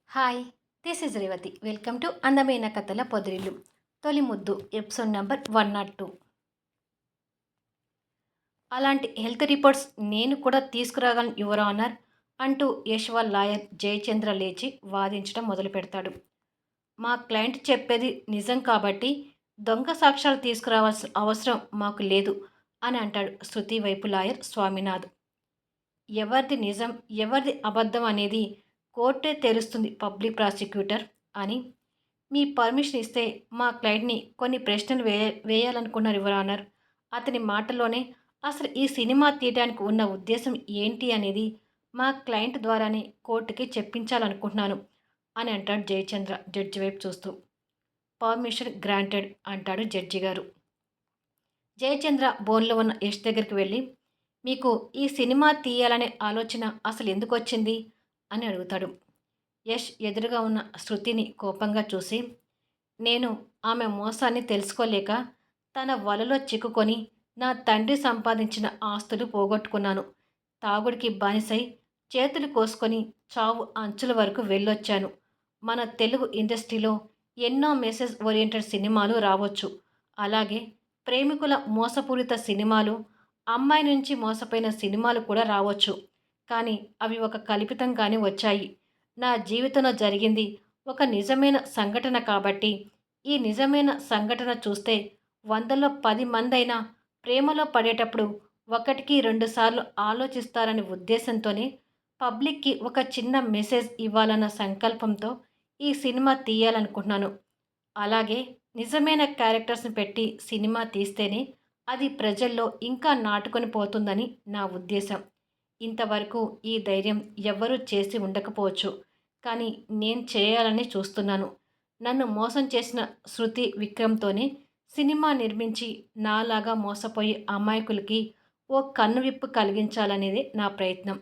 Hi, this is Revathi. Welcome to అందమైన కథల పొదిరిల్లు. తొలి ముద్దు ఎపిసోడ్ నెంబర్ 102. అలాంటి హెల్త్ రిపోర్ట్స్ నేను కూడా తీసుకురాగలను యువర్ ఆనర్ అంటూ యశ్ వాళ్ళ లాయర్ జయచంద్ర లేచి వాదించడం మొదలు పెడతాడు. మా క్లయింట్ చెప్పేది నిజం కాబట్టి దొంగ సాక్ష్యాలు తీసుకురావాల్సిన అవసరం మాకు లేదు అని అంటాడు శృతి వైపు లాయర్ స్వామినాథ్. ఎవరిది నిజం ఎవరిది అబద్ధం అనేది కోర్టే తెలుస్తుంది పబ్లిక్ ప్రాసిక్యూటర్ అని. మీ పర్మిషన్ ఇస్తే మా క్లయింట్ని కొన్ని ప్రశ్నలు వేయాలనుకున్నారు యువర్ ఆనర్. అతని మాటలోనే అసలు ఈ సినిమా తీయడానికి ఉన్న ఉద్దేశం ఏంటి అనేది మా క్లయింట్ ద్వారానే కోర్టుకి చెప్పించాలనుకుంటున్నాను అని అంటాడు జయచంద్ర జడ్జి వైపు చూస్తూ. పర్మిషన్ గ్రాంటెడ్ అంటాడు జడ్జి గారు. జయచంద్ర బోన్లో ఉన్న యష్ దగ్గరికి వెళ్ళి, మీకు ఈ సినిమా తీయాలనే ఆలోచన అసలు ఎందుకు వచ్చింది అని అడుగుతాడు. యష్ ఎదురుగా ఉన్న శృతిని కోపంగా చూసి, నేను ఆమె మోసాన్ని తెలుసుకోలేక తన వలలో చిక్కుకొని నా తండ్రి సంపాదించిన ఆస్తులు పోగొట్టుకున్నాను. తాగుడికి బానిసై చేతులు కోసుకొని చావు అంచుల వరకు వెళ్ళొచ్చాను. మన తెలుగు ఇండస్ట్రీలో ఎన్నో మెసేజ్ ఓరియంటెడ్ సినిమాలు రావచ్చు. అలాగే ప్రేమికుల మోసపూరిత సినిమాలు, అమ్మాయి నుంచి మోసపోయిన సినిమాలు కూడా రావచ్చు. కానీ అవి ఒక కల్పితంగానే వచ్చాయి. నా జీవితంలో జరిగింది ఒక నిజమైన సంఘటన కాబట్టి ఈ నిజమైన సంఘటన చూస్తే 100లో 10 మందైనా ప్రేమలో పడేటప్పుడు ఒకటికి 2 సార్లు ఆలోచిస్తారనే ఉద్దేశంతోనే పబ్లిక్కి ఒక చిన్న మెసేజ్ ఇవ్వాలన్న సంకల్పంతో ఈ సినిమా తీయాలనుకుంటున్నాను. అలాగే నిజమైన క్యారెక్టర్స్ని పెట్టి సినిమా తీస్తేనే అది ప్రజల్లో ఇంకా నాటుకొని పోతుందని నా ఉద్దేశం. ఇంతవరకు ఈ ధైర్యం ఎవ్వరూ చేసి ఉండకపోవచ్చు. కానీ నేను చేయాలని చూస్తున్నాను. నన్ను మోసం చేసిన శృతి విక్రమ్తోనే సినిమా నిర్మించి నాలాగా మోసపోయే అమాయకులకి ఓ కన్నువిప్పు కలిగించాలనేదే నా ప్రయత్నం.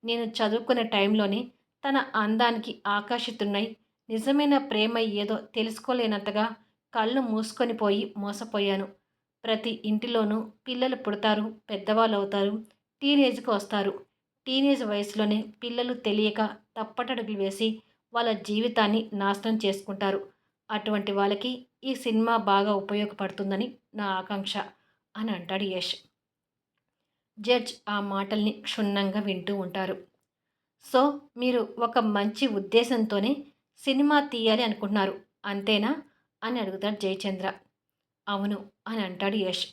నేను చదువుకునే టైంలోనే తన అందానికి ఆకర్షితున్నై నిజమైన ప్రేమ ఏదో తెలుసుకోలేనంతగా కళ్ళు మూసుకొని పోయి మోసపోయాను. ప్రతి ఇంటిలోనూ పిల్లలు పుడతారు, పెద్దవాళ్ళు అవుతారు, టీనేజ్కి వస్తారు. టీనేజ్ వయసులోనే పిల్లలు తెలియక తప్పటడుగులు వేసి వాళ్ళ జీవితాన్ని నాశనం చేసుకుంటారు. అటువంటి వాళ్ళకి ఈ సినిమా బాగా ఉపయోగపడుతుందని నా ఆకాంక్ష అని అంటాడు యష్. జడ్జ్ ఆ మాటల్ని క్షుణ్ణంగా వింటూ ఉంటారు. సో మీరు ఒక మంచి ఉద్దేశంతోనే సినిమా తీయాలి అనుకుంటున్నారు అంతేనా అని అడుగుతాడు జయచంద్ర. అవును అని అంటాడు Yash.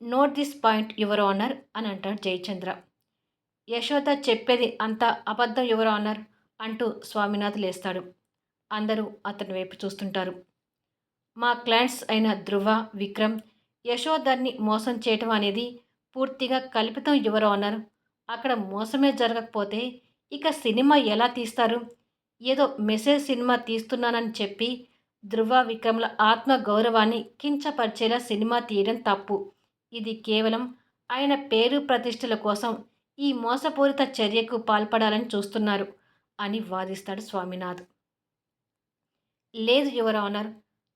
Note this point your honour అని అంటాడు జయచంద్ర. యశోద చెప్పేది అంతా అబద్ధం యువర్ ఆనర్ అంటూ స్వామినాథ్ లేస్తాడు. అందరూ అతని వైపు చూస్తుంటారు. మా క్లయింట్స్ అయిన ధృవ, విక్రమ్ యశోధర్ని మోసం చేయటం అనేది పూర్తిగా కల్పితం యువర్ ఆనర్. అక్కడ మోసమే జరగకపోతే ఇక సినిమా ఎలా తీస్తారు? ఏదో మెసేజ్ సినిమా తీస్తున్నానని చెప్పి ధృవ, విక్రమ్ల ఆత్మ గౌరవాన్ని కించపరిచేలా సినిమా తీయడం తప్పు. ఇది కేవలం ఆయన పేరు ప్రతిష్టల కోసం ఈ మోసపూరిత చర్యకు పాల్పడాలని చూస్తున్నారు అని వాదిస్తాడు స్వామినాథ్. లేదు యువర్ ఆనర్,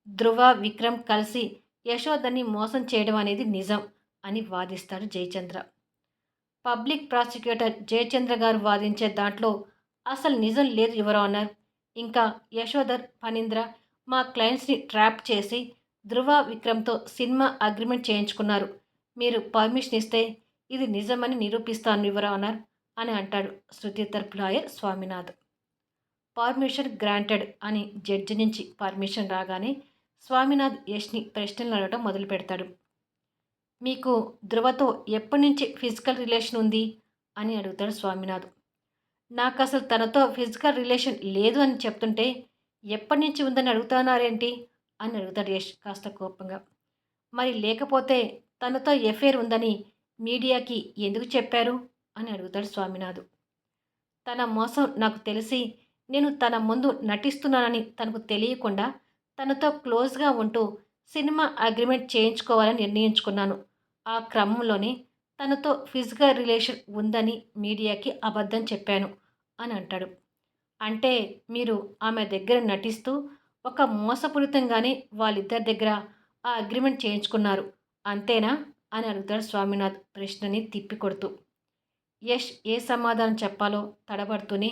ధృవ, విక్రమ్ కలిసి యశోదని మోసం చేయడం అనేది నిజం అని వాదిస్తాడు జయచంద్ర. పబ్లిక్ ప్రాసిక్యూటర్ జయచంద్ర గారు వాదించే దాంట్లో అసలు నిజం లేదు యువర్ ఆనర్. ఇంకా యశోధర్, ఫణీంద్ర మా క్లయింట్స్ని ట్రాప్ చేసి ధృవ, విక్రమ్తో సినిమా అగ్రిమెంట్ చేయించుకున్నారు. మీరు పర్మిషన్ ఇస్తే ఇది నిజమని నిరూపిస్తాను యువర్ ఆనర్ అని అంటాడు శృతి తరపు లాయర్ స్వామినాథ్. పర్మిషన్ గ్రాంటెడ్ అని జడ్జి నుంచి పర్మిషన్ రాగానే స్వామినాథ్ యష్ని ప్రశ్నలు అడగడం మొదలు పెడతాడు. మీకు ధృవతో ఎప్పటి నుంచి ఫిజికల్ రిలేషన్ ఉంది అని అడుగుతాడు స్వామినాథ్. నాకు అసలు తనతో ఫిజికల్ రిలేషన్ లేదు అని చెప్తుంటే ఎప్పటి నుంచి ఉందని అడుగుతున్నారేంటి అని అడుగుతాడు యష్ కాస్త కోపంగా. మరి లేకపోతే తనతో ఎఫైర్ ఉందని మీడియాకి ఎందుకు చెప్పారు అని అడుగుతాడు స్వామినాథ్. తన మోసం నాకు తెలిసి నేను తన ముందు నటిస్తున్నానని తనకు తెలియకుండా తనతో క్లోజ్గా ఉంటూ సినిమా అగ్రిమెంట్ చేయించుకోవాలని నిర్ణయించుకున్నాను. ఆ క్రమంలోనే తనతో ఫిజికల్ రిలేషన్ ఉందని మీడియాకి అబద్ధం చెప్పాను అని అంటాడు. అంటే మీరు ఆమె దగ్గర నటిస్తూ ఒక మోసపూరితంగానే వాళ్ళిద్దరి దగ్గర ఆ అగ్రిమెంట్ చేయించుకున్నారు అంతేనా అని అడుగుతాడు స్వామినాథ్ ప్రశ్నని తిప్పికొడుతూ. యష్ ఏ సమాధానం చెప్పాలో తడబడుతూనే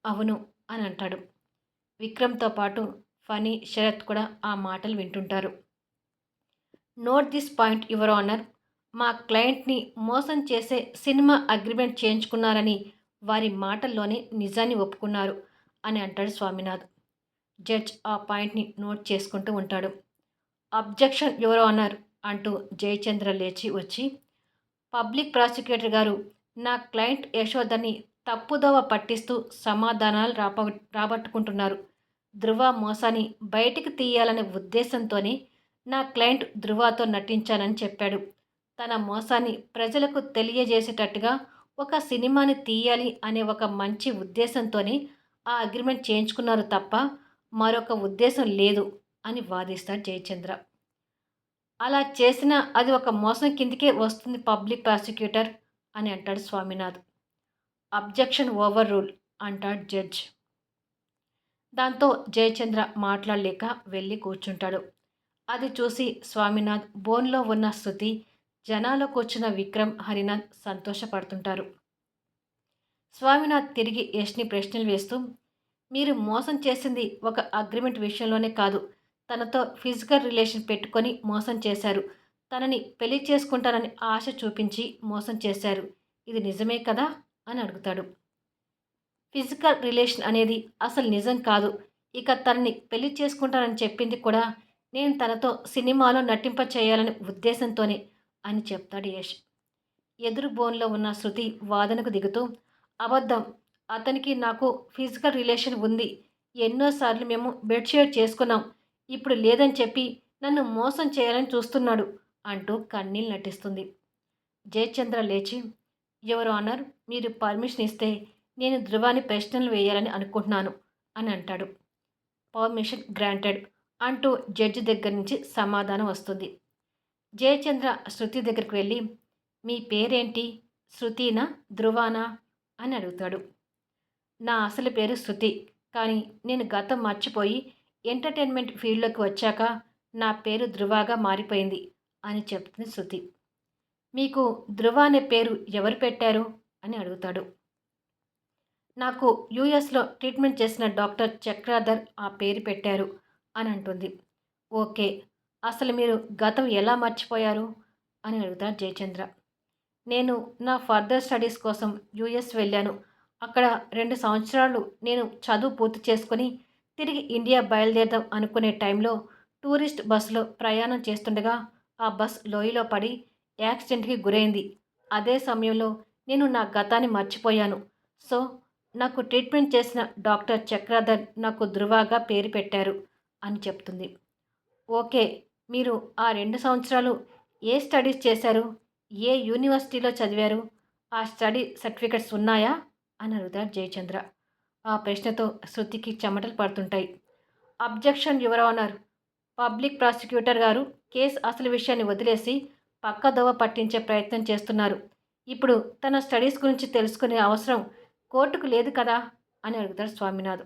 అవును అని అంటాడు. విక్రమ్‌తో పాటు ఫణి, శరత్ కూడా ఆ మాటలు వింటుంటారు. Note this point your honour. మా క్లయింట్‌ని మోసం చేసే సినిమా అగ్రిమెంట్ చేయించుకున్నారని వారి మాటల్లోనే నిజాన్ని ఒప్పుకున్నారు అని అంటాడు స్వామినాథ్. జడ్జ్ ఆ పాయింట్‌ని నోట్ చేసుకుంటూ ఉంటాడు. అబ్జెక్షన్ యువర్ ఆనర్ అంటూ జయచంద్ర లేచి వచ్చి, పబ్లిక్ ప్రాసిక్యూటర్ గారు, నా క్లయింట్ యశోదని తప్పుదోవ పట్టిస్తూ సమాధానాలు రాబట్టుకుంటున్నారు. ధృవ మోసాన్ని బయటికి తీయాలనే ఉద్దేశంతోనే నా క్లయింట్ ధృవతో నటించానని చెప్పాడు. తన మోసాన్ని ప్రజలకు తెలియజేసేటట్టుగా ఒక సినిమాని తీయాలి అనే ఒక మంచి ఉద్దేశంతోనే ఆ అగ్రిమెంట్ చేయించుకున్నారు తప్ప మరొక ఉద్దేశం లేదు అని వాదిస్తాడు జయచంద్ర. అలా చేసినా అది ఒక మోసం కిందకే వస్తుంది పబ్లిక్ ప్రాసిక్యూటర్ అని అంటాడు స్వామినాథ్. అబ్జెక్షన్ ఓవర్ రూల్ అంటాడు జడ్జ్. దాంతో జయచంద్ర మాట్లాడలేక వెళ్ళి కూర్చుంటాడు. అది చూసి స్వామినాథ్, బోన్లో ఉన్న శృతి, జనాల్లో కూర్చున్న విక్రమ్, హరినాథ్ సంతోషపడుతుంటారు. స్వామినాథ్ తిరిగి యష్ని ప్రశ్నలు వేస్తూ, మీరు మోసం చేసింది ఒక అగ్రిమెంట్ విషయంలోనే కాదు, తనతో ఫిజికల్ రిలేషన్ పెట్టుకొని మోసం చేశారు. తనని పెళ్లి చేసుకుంటానని ఆశ చూపించి మోసం చేశారు. ఇది నిజమే కదా అని అడుగుతాడు. ఫిజికల్ రిలేషన్ అనేది అసలు నిజం కాదు. ఇక తనని పెళ్లి చేసుకుంటానని చెప్పింది కూడా నేను తనతో సినిమాలో నటింప చేయాలనే ఉద్దేశంతోనే అని చెప్తాడు యష్. ఎదురు బోన్లో ఉన్న శృతి వాదనకు దిగుతూ, అబద్ధం, అతనికి నాకు ఫిజికల్ రిలేషన్ ఉంది. ఎన్నోసార్లు మేము బెడ్ షేర్ చేసుకున్నాం. ఇప్పుడు లేదని చెప్పి నన్ను మోసం చేయాలని చూస్తున్నాడు అంటూ కన్నీళ్ళు నటిస్తుంది. జయచంద్ర లేచి, యువర్ ఆనర్, మీరు పర్మిషన్ ఇస్తే నేను ధృవాని ప్రశ్నలు వేయాలని అనుకుంటున్నాను అని అంటాడు. పర్మిషన్ గ్రాంటెడ్ అంటూ జడ్జి దగ్గర నుంచి సమాధానం వస్తుంది. జయచంద్ర శృతి దగ్గరికి వెళ్ళి, మీ పేరేంటి? శృతినా ధృవానా అని అడుగుతాడు. నా అసలు పేరు శృతి, కానీ నేను గతం మర్చిపోయి ఎంటర్టైన్మెంట్ ఫీల్డ్లోకి వచ్చాక నా పేరు ధృవాగా మారిపోయింది అని చెప్తుంది శృతి. మీకు ధృవ అనే పేరు ఎవరు పెట్టారు అని అడుగుతాడు. నాకు యూఎస్లో ట్రీట్మెంట్ చేసిన డాక్టర్ చక్రాధర్ ఆ పేరు పెట్టారు అని అంటుంది. ఓకే, అసలు మీరు గతం ఎలా మర్చిపోయారు అని అడుగుతాడు జయచంద్ర. నేను నా ఫర్దర్ స్టడీస్ కోసం యూఎస్ వెళ్ళాను. అక్కడ 2 సంవత్సరాలు నేను చదువు పూర్తి చేసుకొని తిరిగి ఇండియా బయలుదేరదాం అనుకునే టైంలో టూరిస్ట్ బస్సులో ప్రయాణం చేస్తుండగా ఆ బస్ లోయలో పడి యాక్సిడెంట్కి గురైంది. అదే సమయంలో నేను నా గతాన్ని మర్చిపోయాను. సో నాకు ట్రీట్మెంట్ చేసిన డాక్టర్ చక్రధర్ నాకు ధృవగా పేరు పెట్టారు అని చెప్తుంది. ఓకే, మీరు ఆ 2 సంవత్సరాలు ఏ స్టడీస్ చేశారు? ఏ యూనివర్సిటీలో చదివారు? ఆ స్టడీ సర్టిఫికెట్స్ ఉన్నాయా అని అడుగుతాడు జయచంద్ర. ఆ ప్రశ్నతో శృతికి చెమటలు పడుతుంటాయి. Objection your honour. Public prosecutor గారు కేసు అసలు విషయాన్ని వదిలేసి పక్కదోవ పట్టించే ప్రయత్నం చేస్తున్నారు. ఇప్పుడు తన స్టడీస్ గురించి తెలుసుకునే అవసరం కోర్టుకు లేదు కదా అని అడుగుతాడు స్వామినాథ్.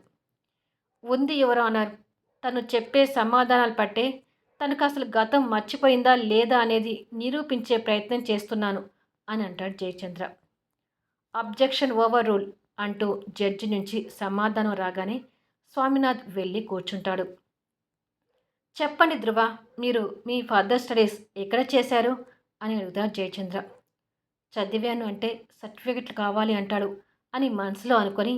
ఉంది యువర్ ఆనర్. తను చెప్పే సమాధానాలు పట్టే తనకు అసలు గతం మర్చిపోయిందా లేదా అనేది నిరూపించే ప్రయత్నం చేస్తున్నాను అని అంటాడు జయచంద్ర. అబ్జెక్షన్ ఓవర్ రూల్ అంటూ జడ్జి నుంచి సమాధానం రాగానే స్వామినాథ్ వెళ్ళి కూర్చుంటాడు. చెప్పండి ధృవ, మీరు మీ ఫర్దర్ స్టడీస్ ఎక్కడ చేశారు అని అడుగుతాడు జయచంద్ర. చదివాను అంటే సర్టిఫికెట్లు కావాలి అంటాడు అని మనసులో అనుకొని,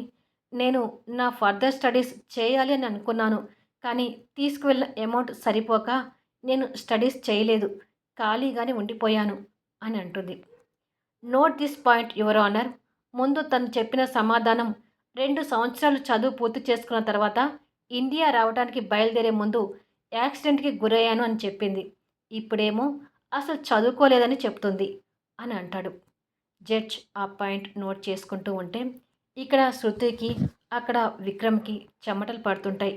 నేను నా ఫర్దర్ స్టడీస్ చేయాలి అని అనుకున్నాను, కానీ తీసుకువెళ్ళిన అమౌంట్ సరిపోక నేను స్టడీస్ చేయలేదు, ఖాళీగానే ఉండిపోయాను అని అంటుంది. Note this point your honour. ముందు తను చెప్పిన సమాధానం 2 సంవత్సరాలు చదువు పూర్తి చేసుకున్న తర్వాత ఇండియా రావడానికి బయలుదేరే ముందు యాక్సిడెంట్కి గురయ్యాను అని చెప్పింది. ఇప్పుడేమో అసలు చదువుకోలేదని చెప్తుంది అని అంటాడు. జడ్జ్ ఆ పాయింట్ నోట్ చేసుకుంటూ ఉంటే ఇక్కడ శృతికి, అక్కడ విక్రమ్కి చెమటలు పడుతుంటాయి.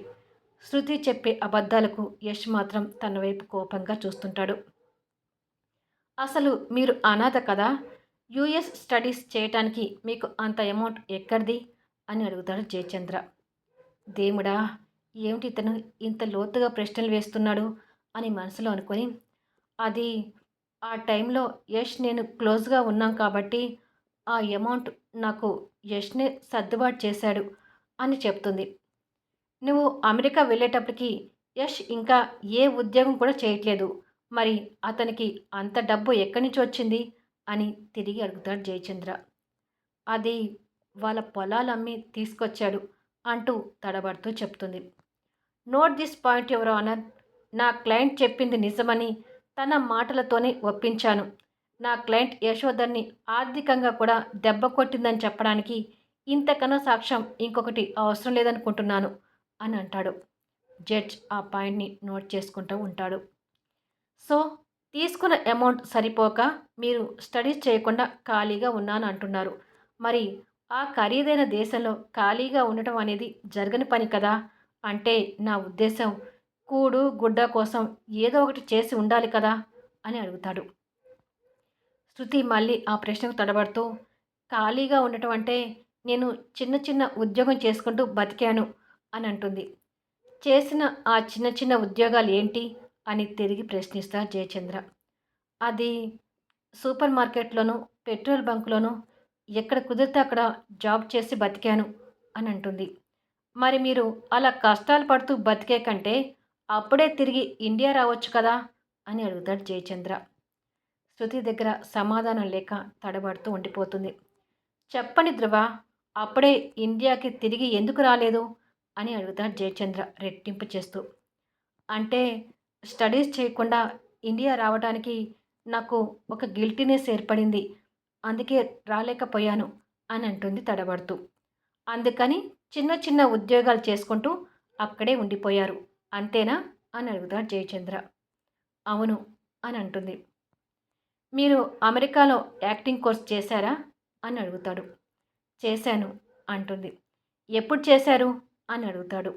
శృతి చెప్పే అబద్ధాలకు యష్ మాత్రం తన వైపు కోపంగా చూస్తుంటాడు. అసలు మీరు అనాథ కదా, యూఎస్ స్టడీస్ చేయటానికి మీకు అంత అమౌంట్ ఎక్కడిది అని అడుగుతాడు జయచంద్ర. దేవుడా, ఏమిటి ఇతను ఇంత లోతుగా ప్రశ్నలు వేస్తున్నాడు అని మనసులో అనుకొని, అది ఆ టైంలో యష్ నేను క్లోజ్గా ఉన్నాం కాబట్టి ఆ అమౌంట్ నాకు యష్నే సర్దుబాటు చేశాడు. అని చెప్తుంది. నువ్వు అమెరికా వెళ్ళేటప్పటికి యష్ ఇంకా ఏ ఉద్యోగం కూడా చేయట్లేదు. మరి అతనికి అంత డబ్బు ఎక్కడి నుంచి వచ్చింది? అని తిరిగి అడుగుతాడు జయచంద్ర. అది వాళ్ళ పొలాలమ్మి తీసుకొచ్చాడు అంటూ తడబడుతూ చెప్తుంది. Note this point your honour. నా క్లయింట్ చెప్పింది నిజమని తన మాటలతోనే ఒప్పించాను. నా క్లయింట్ యశోధర్ని ఆర్థికంగా కూడా దెబ్బ కొట్టిందని చెప్పడానికి ఇంతకన్నా సాక్ష్యం ఇంకొకటి అవసరం లేదనుకుంటున్నాను అని అంటాడు. జడ్జ్ ఆ పాయింట్ని నోట్ చేసుకుంటూ ఉంటాడు. సో తీసుకున్న అమౌంట్ సరిపోక మీరు స్టడీస్ చేయకుండా ఖాళీగా ఉన్నాను అంటున్నారు. మరి ఆ ఖరీదైన దేశంలో ఖాళీగా ఉండటం అనేది జరగని పని కదా! అంటే నా ఉద్దేశం కూడు, గుడ్డ కోసం ఏదో ఒకటి చేసి ఉండాలి కదా! అని అడుగుతాడు. శృతి మళ్ళీ ఆ ప్రశ్నకు తడబడుతూ, ఖాళీగా ఉండటం అంటే నేను చిన్న చిన్న ఉద్యోగం చేసుకుంటూ బతికాను అని అంటుంది. చేసిన ఆ చిన్న చిన్న ఉద్యోగాలు ఏంటి? అని తిరిగి ప్రశ్నిస్తారు జయచంద్ర. అది సూపర్ మార్కెట్‌లోనూ, పెట్రోల్ బంక్‌లోనూ ఎక్కడ కుదిరితే అక్కడ జాబ్ చేసి బతికాను అని అంటుంది. మరి మీరు అలా కష్టాలు పడుతూ బతికే కంటే అప్పుడే తిరిగి ఇండియా రావచ్చు కదా! అని అడుగుతాడు జయచంద్ర. శృతి దగ్గర సమాధానం లేక తడబడుతూ ఉండిపోతుంది. చెప్పండి ధ్రువ, అప్పుడే ఇండియాకి తిరిగి ఎందుకు రాలేదు? అని అడుగుతాడు జయచంద్ర రెట్టింపు చేస్తూ. అంటే స్టడీస్ చేయకుండా ఇండియా రావడానికి నాకు ఒక గిల్టీనెస్ ఏర్పడింది. అందుకే రాలేకపోయాను అని అంటుంది తడబడుతూ. అందుకని చిన్న చిన్న ఉద్యోగాలు చేసుకుంటూ అక్కడే ఉండిపోయారు. అంతేనా? అని అడుగుతాడు జయచంద్ర. అవును అని అంటుంది. మీరు అమెరికాలో యాక్టింగ్ కోర్స్ చేశారా? అని అడుగుతాడు. చేశాను అంటుంది. ఎప్పుడు చేశారు? అని అడుగుతాడు.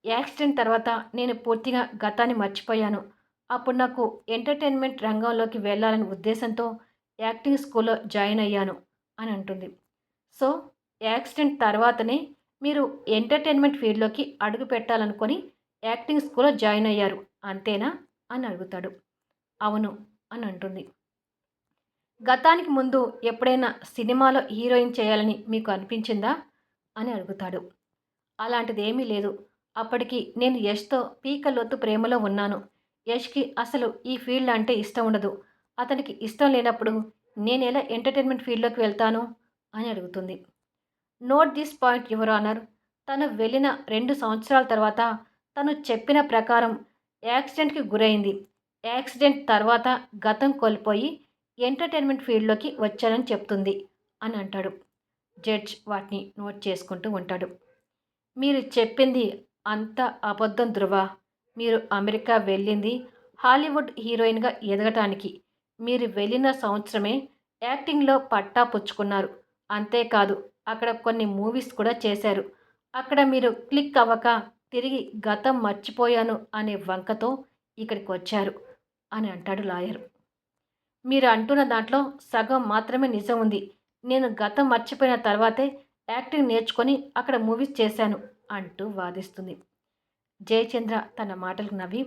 యాక్సిడెంట్ తర్వాత నేను పూర్తిగా గతాన్ని మర్చిపోయాను. అప్పుడు నాకు ఎంటర్టైన్మెంట్ రంగంలోకి వెళ్ళాలనే ఉద్దేశంతో యాక్టింగ్ స్కూల్‌లో జాయిన్ అయ్యాను అని అంటుంది. సో, యాక్సిడెంట్ తర్వాతనే మీరు ఎంటర్టైన్మెంట్ ఫీల్డ్‌లోకి అడుగు పెట్టాలనుకొని యాక్టింగ్ స్కూల్‌లో జాయిన్ అయ్యారు. అంతేనా? అని అడుగుతాడు. అవును అని అంటుంది. గతానికి ముందు ఎప్పుడైనా సినిమాలో హీరోయిన్ చేయాలని మీకు అనిపించిందా? అని అడుగుతాడు. అలాంటిదేమీ లేదు. అప్పటికి నేను యష్‌తో పీక లోతు ప్రేమలో ఉన్నాను. యష్‌కి అసలు ఈ ఫీల్డ్ అంటే ఇష్టం ఉండదు. అతనికి ఇష్టం లేనప్పుడు నేనెలా ఎంటర్‌టైన్‌మెంట్ ఫీల్డ్‌లోకి వెళ్తాను? అని అడుగుతుంది. Note this point your honour. తను వెళ్ళిన 2 సంవత్సరాల తర్వాత తను చెప్పిన ప్రకారం యాక్సిడెంట్‌కి గురైంది. యాక్సిడెంట్ తర్వాత గతం కోల్పోయి ఎంటర్‌టైన్‌మెంట్ ఫీల్డ్‌లోకి వచ్చానని చెప్తుంది అని అంటాడు. జడ్జ్ వాటిని నోట్ చేసుకుంటూ ఉంటాడు. మీరు చెప్పింది అంతా అబద్ధం ధ్రువ. మీరు అమెరికా వెళ్ళింది హాలీవుడ్ హీరోయిన్‌గా ఎదగటానికి. మీరు వెళ్ళిన సంవత్సరమే యాక్టింగ్‌లో పట్టా పుచ్చుకున్నారు. అంతేకాదు అక్కడ కొన్ని మూవీస్ కూడా చేశారు. అక్కడ మీరు క్లిక్ అవ్వక తిరిగి గతం మర్చిపోయాను అనే వంకతో ఇక్కడికొచ్చారు అని అంటాడు లాయర్. మీరు అంటున్న దాంట్లో సగం మాత్రమే నిజం ఉంది. నేను గతం మర్చిపోయిన తర్వాతే యాక్టింగ్ నేర్చుకొని అక్కడ మూవీస్ చేశాను అంటూ వాదిస్తుంది. జయచంద్ర తన మాటలకు నవ్వి,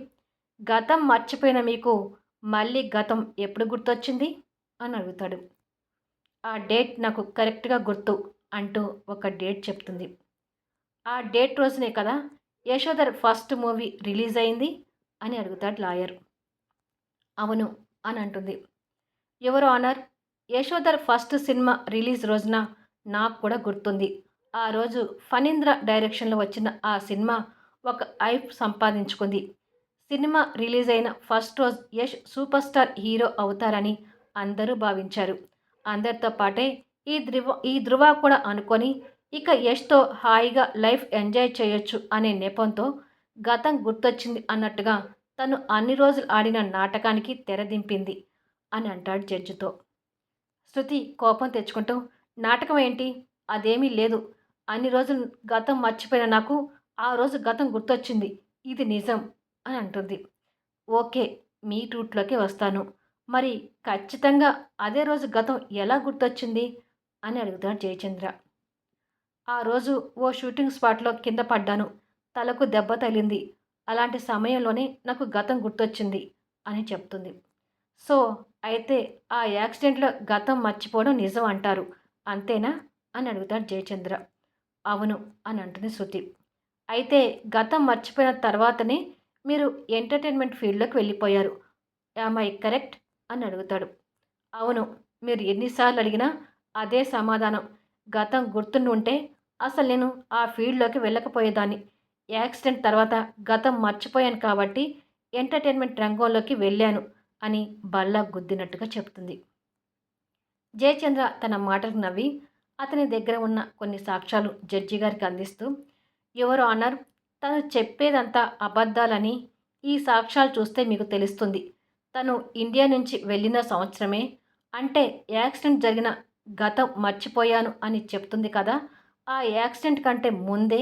గతం మర్చిపోయిన మీకు మళ్ళీ గతం ఎప్పుడు గుర్తొచ్చింది? అని అడుగుతాడు. ఆ డేట్ నాకు కరెక్ట్‌గా గుర్తు అంటూ ఒక డేట్ చెప్తుంది. ఆ డేట్ రోజునే కదా యశోధర్ ఫస్ట్ మూవీ రిలీజ్ అయింది అని అడుగుతాడు లాయర్. అవును అని అంటుంది. Your honour, Yashodhar first cinema release రోజున నాకు కూడా గుర్తుంది. ఆ రోజు ఫణీంద్ర డైరెక్షన్‌లో వచ్చిన ఆ సినిమా ఒక హైప్ సంపాదించుకుంది. సినిమా రిలీజ్ అయిన ఫస్ట్ రోజు యష్ సూపర్ స్టార్ హీరో అవుతారని అందరూ భావించారు. అందరితో పాటే ఈ ధృవ కూడా అనుకొని ఇక యష్‌తో హాయిగా లైఫ్ ఎంజాయ్ చేయొచ్చు అనే నెపంతో గతం గుర్తొచ్చింది అన్నట్టుగా తను అన్ని రోజులు ఆడిన నాటకానికి తెరదింపింది అని అంటాడు జడ్జితో. శృతి కోపం తెచ్చుకుంటూ, నాటకం ఏంటి? అదేమీ లేదు. అన్ని రోజులు గతం మర్చిపోయిన నాకు ఆ రోజు గతం గుర్తొచ్చింది. ఇది నిజం అని అంటుంది. ఓకే. మీ రూట్‌లోకే వస్తాను. మరి ఖచ్చితంగా అదే రోజు గతం ఎలా గుర్తొచ్చింది? అని అడుగుతాడు జయచంద్ర. ఆ రోజు ఓ షూటింగ్ స్పాట్‌లో కింద పడ్డాను. తలకు దెబ్బ తగిలింది. అలాంటి సమయంలోనే నాకు గతం గుర్తొచ్చింది అని చెప్తుంది. సో, అయితే ఆ యాక్సిడెంట్‌లో గతం మర్చిపోవడం నిజం అంటారు. అంతేనా? అని అడుగుతాడు జయచంద్ర. అవును అని అంటుంది శృతి. అయితే గతం మర్చిపోయిన తర్వాతనే మీరు ఎంటర్‌టైన్‌మెంట్ ఫీల్డ్‌లోకి వెళ్ళిపోయారు. Am I correct? అని అడుగుతాడు. అవును. మీరు ఎన్ని సార్లు అడిగినా అదే సమాధానం. గతం గుర్తుండుంటే అసలు నేను ఆ ఫీల్డ్‌లోకి వెళ్ళకపోయేదాన్ని. యాక్సిడెంట్ తర్వాత గతం మర్చిపోయాను కాబట్టి ఎంటర్‌టైన్‌మెంట్ రంగంలోకి వెళ్ళాను అని బల్ల గుద్దినట్టుగా చెప్తుంది. జయచంద్ర తన మాటలకు నవ్వి అతని దగ్గర ఉన్న కొన్ని సాక్ష్యాలు జడ్జి గారికి అందిస్తూ, యువర్ ఆనర్, తను చెప్పేదంతా అబద్ధాలని ఈ సాక్ష్యాలు చూస్తే మీకు తెలుస్తుంది. తను ఇండియా నుంచి వెళ్ళిన సంవత్సరమే, అంటే యాక్సిడెంట్ జరిగిన గతం మర్చిపోయాను అని చెప్తుంది కదా! ఆ యాక్సిడెంట్ కంటే ముందే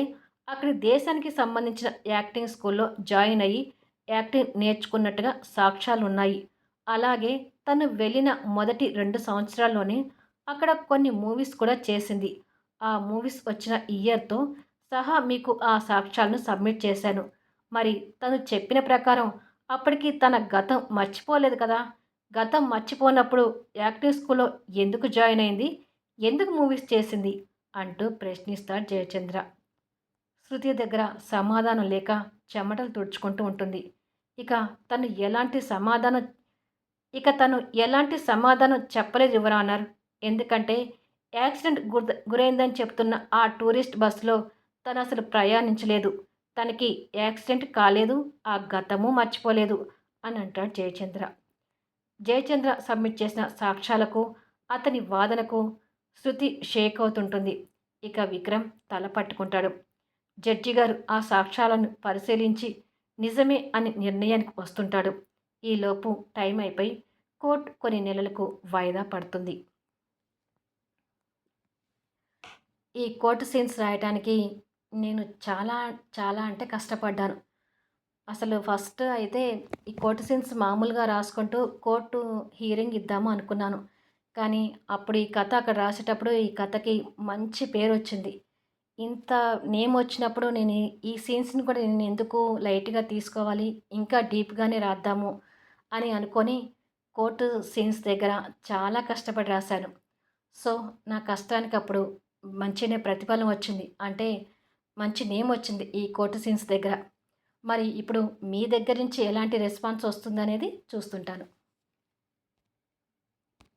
అక్కడి దేశానికి సంబంధించిన యాక్టింగ్ స్కూల్‌లో జాయిన్ అయ్యి యాక్టింగ్ నేర్చుకున్నట్టుగా సాక్ష్యాలున్నాయి. అలాగే తను వెళ్ళిన మొదటి 2 సంవత్సరాల్లోనే అక్కడ కొన్ని మూవీస్ కూడా చేసింది. ఆ మూవీస్ వచ్చిన ఇయర్‌తో సహా మీకు ఆ సాక్ష్యాలను సబ్మిట్ చేశాను. మరి తను చెప్పిన ప్రకారం అప్పటికి తన గతం మర్చిపోలేదు కదా! గతం మర్చిపోనప్పుడు యాక్టింగ్ స్కూల్‌లో ఎందుకు జాయిన్ అయింది? ఎందుకు మూవీస్ చేసింది? అంటూ ప్రశ్నిస్తాడు జయచంద్ర. శృతి దగ్గర సమాధానం లేక చెమటలు తుడుచుకుంటూ ఉంటుంది. ఇక తను ఎలాంటి సమాధానం ఇక తను ఎలాంటి సమాధానం చెప్పలేదు యువర్ ఆనర్. ఎందుకంటే యాక్సిడెంట్ గురైందని చెప్తున్న ఆ టూరిస్ట్ బస్సులో తనసలు ప్రయాణించలేదు. తనకి యాక్సిడెంట్ కాలేదు. ఆ గతము మర్చిపోలేదు అని అంటాడు జయచంద్ర. జయచంద్ర సబ్మిట్ చేసిన సాక్ష్యాలకు, అతని వాదనకు శృతి షేక్ అవుతుంటుంది. ఇక విక్రమ్ తల పట్టుకుంటాడు. జడ్జి గారు ఆ సాక్ష్యాలను పరిశీలించి నిజమే అని నిర్ణయానికి వస్తుంటాడు. ఈలోపు టైం అయిపోయి కోర్టు కొన్ని నెలలకు వాయిదా పడుతుంది. ఈ కోర్టు సీన్స్ రాయటానికి నేను చాలా చాలా అంటే కష్టపడ్డాను. అసలు ఫస్ట్ అయితే ఈ కోర్టు సీన్స్ మామూలుగా రాసుకుంటూ కోర్టు హియరింగ్ ఇద్దాము అనుకున్నాను. కానీ అప్పుడు ఈ కథ అక్కడ రాసేటప్పుడు ఈ కథకి మంచి పేరొచ్చింది. ఇంత నేమ్ వచ్చినప్పుడు నేను ఈ సీన్స్‌ని కూడా నేను ఎందుకు లైట్‌గా తీసుకోవాలి, ఇంకా డీప్‌గానే రాద్దాము అని అనుకోని కోర్టు సీన్స్ దగ్గర చాలా కష్టపడి రాశాను. సో, నా కష్టానికి అప్పుడు మంచినే ప్రతిఫలం వచ్చింది. అంటే మంచి నేమ్ వచ్చింది ఈ కోర్టు సీన్స్ దగ్గర. మరి ఇప్పుడు మీ దగ్గర నుంచి ఎలాంటి రెస్పాన్స్ వస్తుందనేది చూస్తుంటాను.